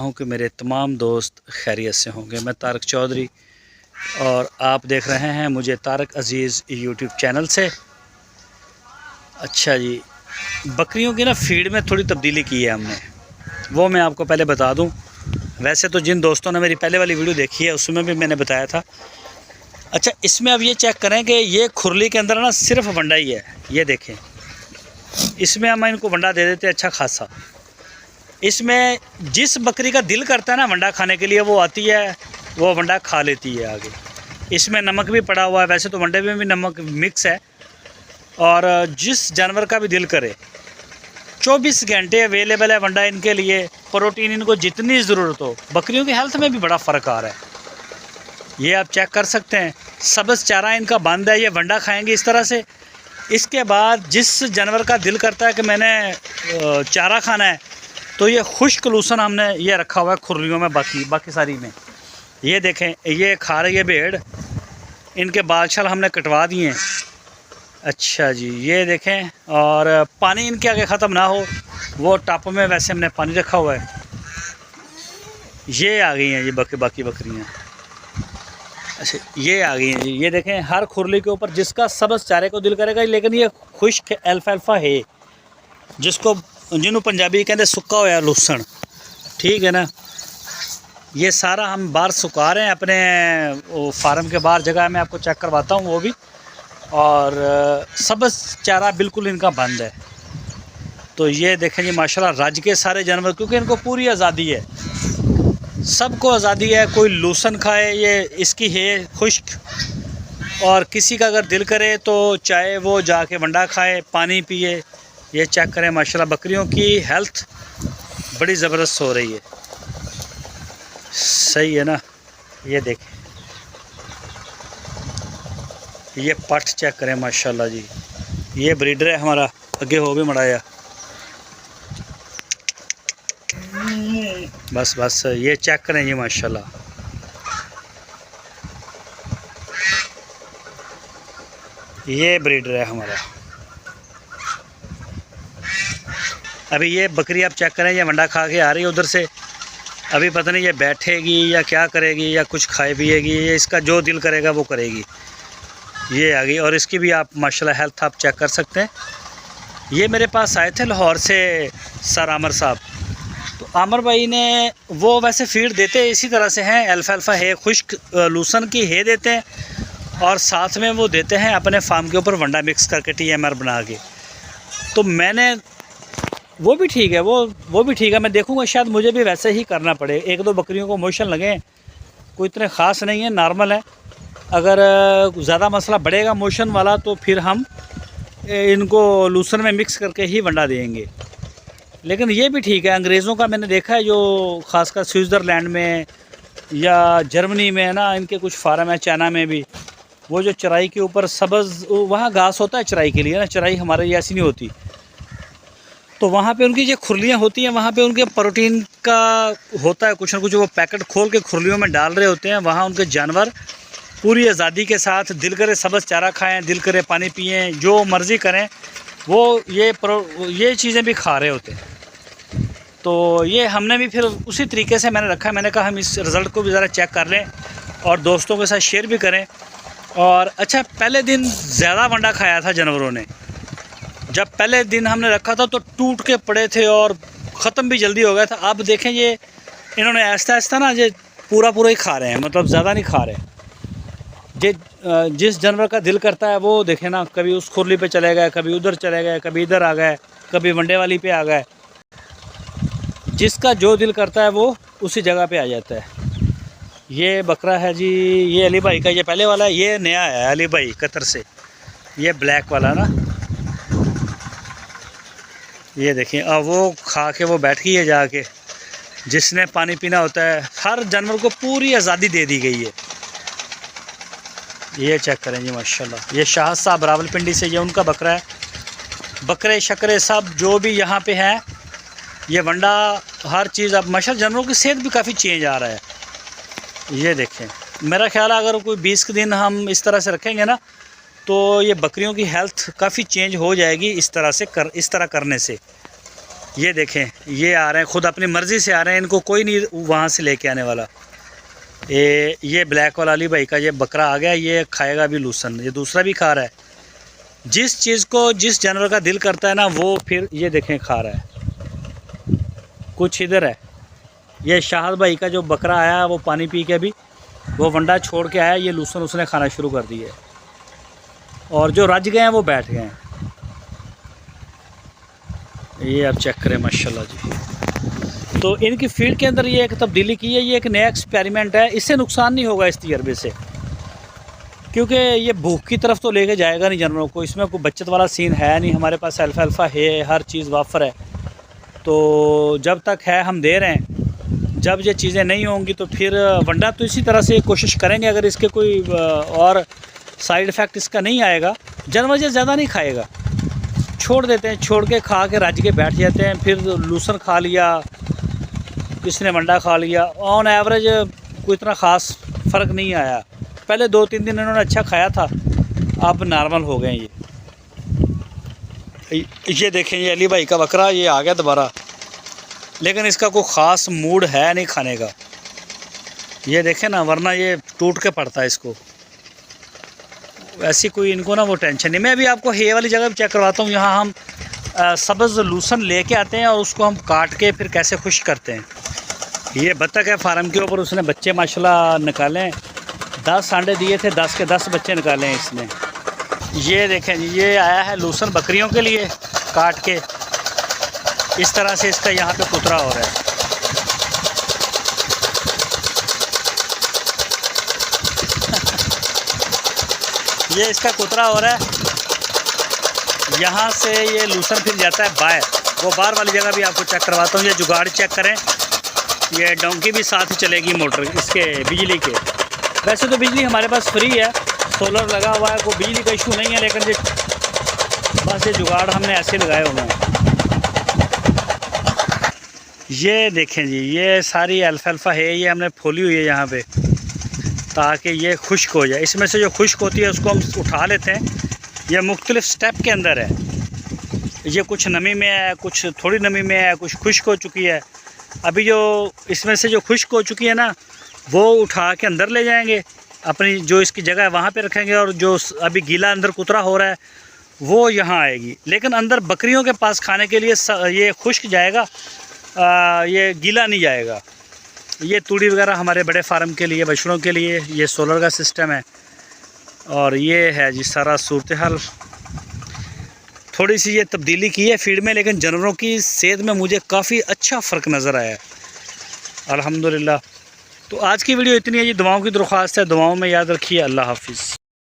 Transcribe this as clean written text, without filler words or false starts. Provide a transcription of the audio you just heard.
हूँ कि मेरे तमाम दोस्त खैरियत से होंगे। मैं तारक चौधरी और आप देख रहे हैं मुझे तारक अज़ीज़ यूट्यूब चैनल से। अच्छा जी, बकरियों की ना फीड में थोड़ी तब्दीली की है हमने, वो मैं आपको पहले बता दूं। वैसे तो जिन दोस्तों ने मेरी पहले वाली वीडियो देखी है उसमें भी मैंने बताया था। अच्छा, इसमें अब ये चेक करें कि ये खुरली के अंदर ना सिर्फ वंडा ही है। ये देखें, इसमें हम इनको वंडा दे देते हैं अच्छा खासा। इसमें जिस बकरी का दिल करता है ना वंडा खाने के लिए, वो आती है, वो वंडा खा लेती है आगे। इसमें नमक भी पड़ा हुआ है, वैसे तो वंडे में भी नमक मिक्स है। और जिस जानवर का भी दिल करे 24 घंटे अवेलेबल है वंडा इनके लिए। प्रोटीन इनको जितनी ज़रूरत हो। बकरियों की हेल्थ में भी बड़ा फ़र्क आ रहा है, ये आप चेक कर सकते हैं। सब्ज़ चारा इनका बंद है, ये वंडा खाएंगे इस तरह से। इसके बाद जिस जानवर का दिल करता है कि मैंने चारा खाना है, तो ये खुश्क लूसन हमने ये रखा हुआ है खुरलियों में, बाकी सारी में। ये देखें, ये खा रही है भेड़, इनके बाल छाल हमने कटवा दिए हैं। अच्छा जी, ये देखें। और पानी इनके आगे ख़त्म ना हो, वो टप में वैसे हमने पानी रखा हुआ है। ये आ गई हैं जी बाकी बकरियाँ। अच्छा, ये आ गई हैं जी। ये देखें, हर खुरली के ऊपर जिसका सब्ज़ चारे को दिल करेगा, लेकिन ये खुश्क अल्फाल्फा है, जिन्हों पंजाबी कहते सुक्का होया लूसन, ठीक है ना। ये सारा हम बाहर सुखा रहे हैं अपने फार्म के बाहर, जगह मैं आपको चेक करवाता हूँ वो भी। और सब्ज़ चारा बिल्कुल इनका बंद है। तो ये देखें जी माशाल्लाह, रज के सारे जानवर, क्योंकि इनको पूरी आज़ादी है, सबको आज़ादी है। कोई लूसन खाए, ये इसकी है खुश्क। और किसी का अगर दिल करे तो चाहे वो जाके वंडा खाए, पानी पिए। ये चेक करें माशाल्लाह, बकरियों की हेल्थ बड़ी ज़बरदस्त हो रही है। सही है ना। ये देखें, ये पट चेक करें माशाल्लाह जी। ये ब्रीडर है हमारा, आगे हो भी मड़ाया। बस ये चेक करें जी माशाल्लाह। ये ब्रीडर है हमारा। अभी ये बकरी आप चेक करें, ये वंडा खा के आ रही है उधर से। अभी पता नहीं ये बैठेगी या क्या करेगी, या कुछ खाए पिएगी। ये इसका जो दिल करेगा वो करेगी। ये आ गई। और इसकी भी आप माशाल्लाह हेल्थ आप चेक कर सकते हैं। ये मेरे पास आए थे लाहौर से सर आमर साहब, तो आमर भाई ने, वो वैसे फीड देते इसी तरह से हैं, अल्फाल्फा है, खुश्क लूसन की है देते हैं, और साथ में वो देते हैं अपने फार्म के ऊपर वंडा मिक्स करके TMR बना के। तो मैंने, वो भी ठीक है, वो भी ठीक है। मैं देखूंगा, शायद मुझे भी वैसे ही करना पड़े। एक दो बकरियों को मोशन लगे, कोई इतने ख़ास नहीं है, नॉर्मल है। अगर ज़्यादा मसला बढ़ेगा मोशन वाला, तो फिर हम इनको लूसन में मिक्स करके ही वंडा देंगे। लेकिन ये भी ठीक है। अंग्रेज़ों का मैंने देखा है, जो ख़ासकर स्विट्ज़रलैंड में या जर्मनी में ना, इनके कुछ फार्म है, चाइना में भी, वो जो चराई के ऊपर सब्ज़, वहाँ घास होता है चराई के लिए ना, चराई हमारे यहाँ ऐसी नहीं होती। तो वहाँ पे उनकी जो खुरलियाँ होती हैं, वहाँ पे उनके प्रोटीन का होता है कुछ ना कुछ, वो पैकेट खोल के खुरलियों में डाल रहे होते हैं। वहाँ उनके जानवर पूरी आज़ादी के साथ, दिल करे सब्ज़ चारा खाएं, दिल करे पानी पिएं, जो मर्ज़ी करें, वो ये चीज़ें भी खा रहे होते हैं। तो ये हमने भी फिर उसी तरीके से मैंने रखा है। मैंने कहा हम इस रिज़ल्ट को भी ज़रा चेक कर लें और दोस्तों के साथ शेयर भी करें। और अच्छा, पहले दिन ज़्यादा वंडा खाया था जानवरों ने। जब पहले दिन हमने रखा था तो टूट के पड़े थे और ख़त्म भी जल्दी हो गया था। अब देखें, ये इन्होंने आहिस्ता ना ये पूरा ही खा रहे हैं, मतलब ज़्यादा नहीं खा रहे। जिस जानवर का दिल करता है वो देखें ना, कभी उस खुरली पे चले गए, कभी उधर चले गए, कभी इधर आ गए, कभी वंडे वाली पे आ गए। जिसका जो दिल करता है वो उसी जगह पे आ जाता है। ये बकरा है जी, ये अली भाई का, ये पहले वाला है, ये नया है अली भाई कतर से, ये ब्लैक वाला ना। ये देखें, अब वो खा के वो बैठ गई है जाके। जिसने पानी पीना होता है, हर जानवर को पूरी आज़ादी दे दी गई है। ये चेक करें जी माशाल्लाह। ये शाह साहब रावलपिंडी से, ये उनका बकरा है। बकरे शकरे सब जो भी यहाँ पे हैं, ये वंडा हर चीज़। अब माशाल्लाह जानवरों की सेहत भी काफ़ी चेंज आ रहा है। ये देखें, मेरा ख्याल है अगर कोई 20 के दिन हम इस तरह से रखेंगे ना, तो ये बकरियों की हेल्थ काफ़ी चेंज हो जाएगी इस तरह करने से। ये देखें, ये आ रहे हैं खुद अपनी मर्ज़ी से आ रहे हैं, इनको कोई नहीं वहाँ से लेके आने वाला। ये ब्लैक वाला अली भाई का ये बकरा आ गया, ये खाएगा अभी लूसन, ये दूसरा भी खा रहा है। जिस चीज़ को जिस जानवर का दिल करता है ना, वो फिर ये देखें खा रहा है। कुछ इधर है, ये शाहद भाई का जो बकरा आया वो पानी पी के अभी वो वंडा छोड़ के आया, ये लूसन उसने खाना शुरू कर दिए, और जो रज गए हैं वो बैठ गए हैं। ये आप चेक करें माशाल्लाह जी। तो इनकी फील्ड के अंदर ये एक तब्दीली की है, ये एक नया एक्सपेरिमेंट है, इससे नुकसान नहीं होगा इस तजर्बे से, क्योंकि ये भूख की तरफ तो लेके जाएगा नहीं जानवरों को। इसमें कोई बचत वाला सीन है नहीं, हमारे पास अल्फ़ा है, हर चीज़ वाफर है। तो जब तक है हम दे रहे हैं, जब ये चीज़ें नहीं होंगी तो फिर वंडा तो इसी तरह से कोशिश करेंगे। अगर इसके कोई और साइड इफ़ेक्ट इसका नहीं आएगा, जानवर ये ज़्यादा नहीं खाएगा, छोड़ देते हैं, छोड़ के खा के रज के बैठ जाते हैं। फिर लूसन खा लिया, किसने वंडा खा लिया, ऑन एवरेज कोई इतना ख़ास फ़र्क नहीं आया। पहले 2-3 दिन इन्होंने अच्छा खाया था, अब नॉर्मल हो गए ये देखें, ये अली भाई का बकरा ये आ गया दोबारा, लेकिन इसका कोई ख़ास मूड है नहीं खाने का। ये देखें ना, वरना ये टूट के पड़ता है इसको। ऐसी कोई इनको ना वो टेंशन नहीं। मैं अभी आपको हे वाली जगह भी चेक करवाता हूँ। यहाँ हम सब्ज़ लूसन लेके आते हैं और उसको हम काट के फिर कैसे खुश करते हैं। ये बत्तख है फार्म के ऊपर, उसने बच्चे माशाल्लाह निकाले हैं, 10 अंडे दिए थे, 10 के 10 बच्चे निकाले हैं इसने। ये देखें जी, ये आया है लूसन बकरियों के लिए काट के, इस तरह से इसका यहाँ पे कुतरा हो रहा है। ये इसका कुतरा हो रहा है, यहाँ से ये लूसन फिर जाता है बाहर। वो बाहर वाली जगह भी आपको चेक करवाता हूँ। ये जुगाड़ चेक करें, ये डोंकी भी साथ ही चलेगी मोटर इसके बिजली के। वैसे तो बिजली हमारे पास फ्री है, सोलर लगा हुआ है, कोई बिजली का इशू नहीं है, लेकिन ये बस ये जुगाड़ हमने ऐसे लगाए हुए हैं। ये देखें जी, ये सारी अल्फ़ा है, ये हमने खोली हुई है यहाँ पे ताकि ये खुश्क हो जाए। इसमें से जो खुश्क होती है उसको हम उठा लेते हैं। ये मुख्तलिफ़ स्टेप के अंदर है, ये कुछ नमी में है, कुछ थोड़ी नमी में है, कुछ खुश्क हो चुकी है। अभी जो इसमें से जो खुश्क हो चुकी है ना, वो उठा के अंदर ले जाएंगे, अपनी जो इसकी जगह है वहाँ पे रखेंगे, और जो अभी गीला अंदर कुतरा हो रहा है वो यहाँ आएगी। लेकिन अंदर बकरियों के पास खाने के लिए ये खुश्क जाएगा, ये गीला नहीं जाएगा। ये तूड़ी वगैरह हमारे बड़े फार्म के लिए, बछड़ों के लिए ये सोलर का सिस्टम है। और ये है जी सारा सूरत हाल। थोड़ी सी ये तब्दीली की है फीड में, लेकिन जानवरों की सेहत में मुझे काफ़ी अच्छा फ़र्क नज़र आया अल्हम्दुलिल्लाह। तो आज की वीडियो इतनी है जी। दुआओं की दरख्वास्त है, दुआओं में याद रखिए। अल्लाह हाफिज़।